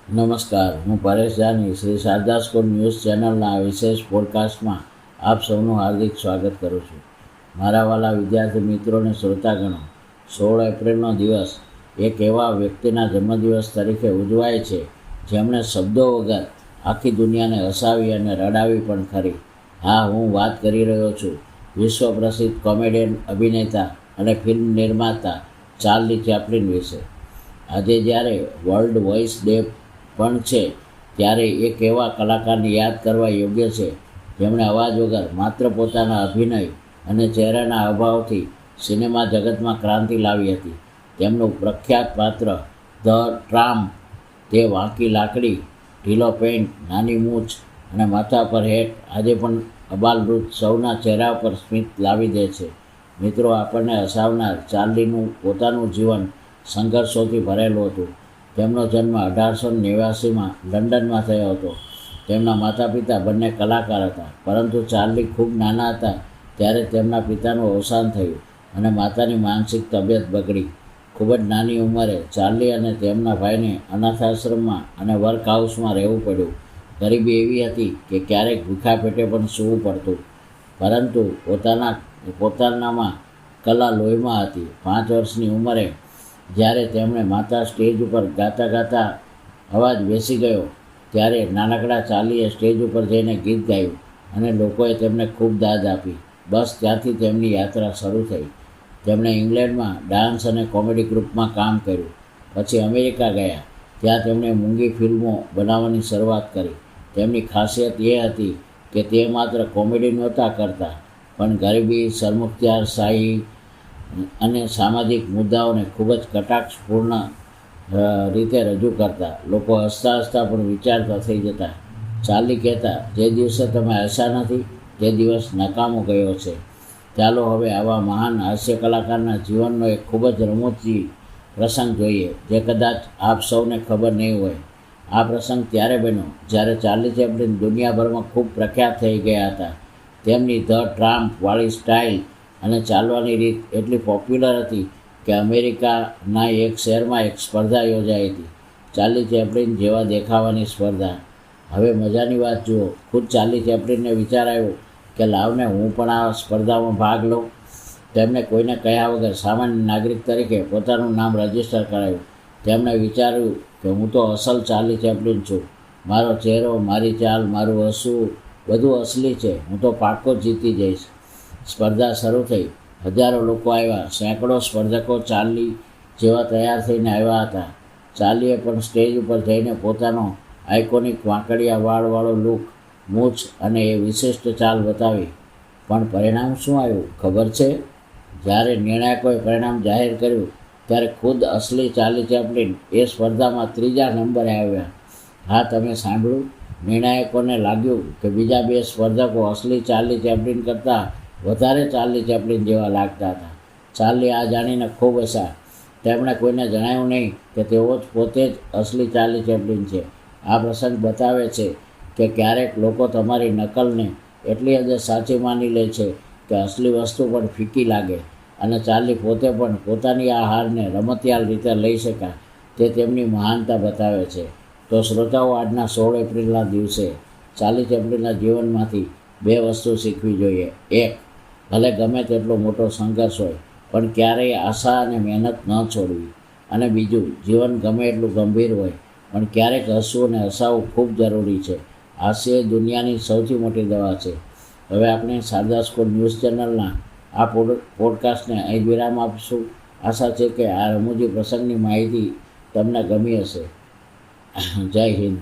નમસ્કાર, હું Paresh Jani Shri Sharda school news ચેનલના વિશેષ પોડકાસ્ટમાં આપ સૌનું હાર્દિક સ્વાગત કરું છું. મારા વાલા વિદ્યાર્થી મિત્રોને શ્રોતાગણો, 16 એપ્રિલનો દિવસ એક એવા વ્યક્તિના જન્મદિવસ તરીકે ઉજવાય છે જેમણે શબ્દો વગર આખી દુનિયાને હસાવી અને રડાવી પણ ખરી. હા, હું વાત કરી રહ્યો છું વિશ્વ પ્રસિદ્ધ કોમેડિયન, અભિનેતા અને ફિલ્મ નિર્માતા ચાર્લી ચેપ્લિન વિશે. આજે જ્યારે વર્લ્ડ વોઇસ ડે પણ છે, ત્યારે એક એવા કલાકારને યાદ કરવા યોગ્ય છે જેમણે અવાજ વગર માત્ર પોતાના અભિનય અને ચહેરાના અભાવથી સિનેમા જગતમાં ક્રાંતિ લાવી હતી. તેમનું પ્રખ્યાત પાત્ર ધ ટ્રામ્પ, તે વાંકી લાકડી, ઢીલો પેન્ટ, નાની મૂછ અને માથા પર હેટ આજે પણ અબાલવૃદ્ધ સૌના ચહેરા પર સ્મિત લાવી દે છે. મિત્રો, આપણને હસાવનાર ચાર્લીનું પોતાનું જીવન સંઘર્ષોથી ભરેલું હતું. તેમનો જન્મ 1889માં લંડનમાં થયો હતો. તેમના માતા પિતા બંને કલાકાર હતા, પરંતુ ચાર્લી ખૂબ નાના હતા ત્યારે તેમના પિતાનું અવસાન થયું અને માતાની માનસિક તબિયત બગડી. ખૂબ જ નાની ઉંમરે ચાર્લી અને તેમના ભાઈને અનાથાશ્રમમાં અને વર્કહાઉસમાં રહેવું પડ્યું. ગરીબી એવી હતી કે ક્યારેક ભૂખ્યા પેટે પણ સૂવું પડતું, પરંતુ પોતાનામાં કલા લોહીમાં હતી. 5 વર્ષની ઉંમરે જ્યારે તેમણે માતા સ્ટેજ ઉપર ગાતા ગાતા અવાજ બેસી ગયો, ત્યારે નાનકડા ચાર્લીએ સ્ટેજ ઉપર જઈને ગીત ગાયું અને લોકોએ તેમને ખૂબ દાદ આપી. બસ ત્યાંથી તેમની યાત્રા શરૂ થઈ. તેમણે ઇંગ્લેન્ડમાં ડાન્સ અને કોમેડી ગ્રુપમાં કામ કર્યું. પછી અમેરિકા ગયા. ત્યાં તેમણે મૂંગી ફિલ્મો બનાવવાની શરૂઆત કરી. તેમની ખાસિયત એ હતી કે તે માત્ર કોમેડી નહોતા કરતા, પણ ગરીબી, સરમુખત્યારશાહી અને સામાજિક મુદ્દાઓને ખૂબ જ કટાક્ષપૂર્ણ રીતે રજૂ કરતા. લોકો હસતા હસતા પણ વિચારતા થઈ જતા. ચાર્લી કહેતા, જે દિવસે તમે હસ્યા નથી તે દિવસ નકામો ગયો છે. ચાલો હવે આવા મહાન હાસ્ય કલાકારના જીવનનો એક ખૂબ જ રમૂજી પ્રસંગ જોઈએ, જે કદાચ આપ સૌને ખબર નહીં હોય. આ પ્રસંગ ત્યારે બન્યો જ્યારે ચાર્લી ચેપ્લિન દુનિયાભરમાં ખૂબ પ્રખ્યાત થઈ ગયા હતા. તેમની ધ ટ્રામ્પ વાળી સ્ટાઇલ અને ચાલવાની રીત એટલી પોપ્યુલર હતી કે અમેરિકાના એક શહેરમાં એક સ્પર્ધા યોજાઈ હતી, ચાર્લી ચેપ્લિન જેવા દેખાવાની સ્પર્ધા. હવે મજાની વાત જુઓ, ખુદ ચાર્લી ચેપ્લિનને વિચાર આવ્યો કે લાવને હું પણ આ સ્પર્ધામાં ભાગ લઉં. તેમણે કોઈને કહ્યા વગર સામાન્ય નાગરિક તરીકે પોતાનું નામ રજીસ્ટર કરાવ્યું. તેમણે વિચાર્યું કે હું તો અસલ ચાર્લી ચેપ્લિન છું. મારો ચહેરો, મારી ચાલ, મારું હસવું બધું અસલી છે. હું તો પાક્કો જીતી જઈશ. સ્પર્ધા શરૂ થઈ. હજારો લોકો આવ્યા. સેંકડો સ્પર્ધકો ચાર્લી જેવા તૈયાર થઈને આવ્યા હતા. ચાર્લીએ પણ સ્ટેજ ઉપર જઈને પોતાનો આઇકોનિક વાંકડિયા વાળવાળો લુક, મૂછ અને એ વિશિષ્ટ ચાલ બતાવી. પણ પરિણામ શું આવ્યું ખબર છે? જ્યારે નિર્ણાયકોએ પરિણામ જાહેર કર્યું, ત્યારે ખુદ અસલી ચાર્લી ચેપ્લિન એ સ્પર્ધામાં 3જા નંબરે આવ્યા. હા, તમે સાંભળ્યું. નિર્ણાયકોને લાગ્યું કે બીજા 2 સ્પર્ધકો અસલી ચાર્લી ચેપ્લિન કરતાં વધારે ચાર્લી ચેપ્લિન જેવા લાગતા હતા. ચાર્લી આ જાણીને ખૂબ હસ્યા. તેમણે કોઈને જણાવ્યું નહીં કે તેઓ જ પોતે જ અસલી ચાર્લી ચેપ્લિન છે. આ પ્રસંગ બતાવે છે કે ક્યારેક લોકો તમારી નકલને એટલી હદે સાચી માની લે છે કે અસલી વસ્તુ પણ ફીકી લાગે. અને ચાર્લી પોતે પણ પોતાની આ હારને રમતિયાળ રીતે લઈ શક્યા, તે તેમની મહાનતા બતાવે છે. તો શ્રોતાઓ, આજના 16 એપ્રિલના દિવસે ચાર્લી ચેપ્લિનના જીવનમાંથી 2 વસ્તુ શીખવી જોઈએ. 1, ભલે ગમે તેટલો મોટો સંઘર્ષ હોય, પણ ક્યારેય આશા અને મહેનત ન છોડવી. અને બીજું, જીવન ગમે એટલું ગંભીર હોય, પણ ક્યારેક હસવું અને હસાવવું ખૂબ જરૂરી છે. હાસ્ય એ દુનિયાની સૌથી મોટી દવા છે. હવે આપણે શારદા સ્કૂલ ન્યૂઝ ચેનલના આ પોડકાસ્ટને અહીં વિરામ આપીશું. આશા છે કે આ રમૂજી પ્રસંગની માહિતી તમને ગમી હશે. જય હિન્દ.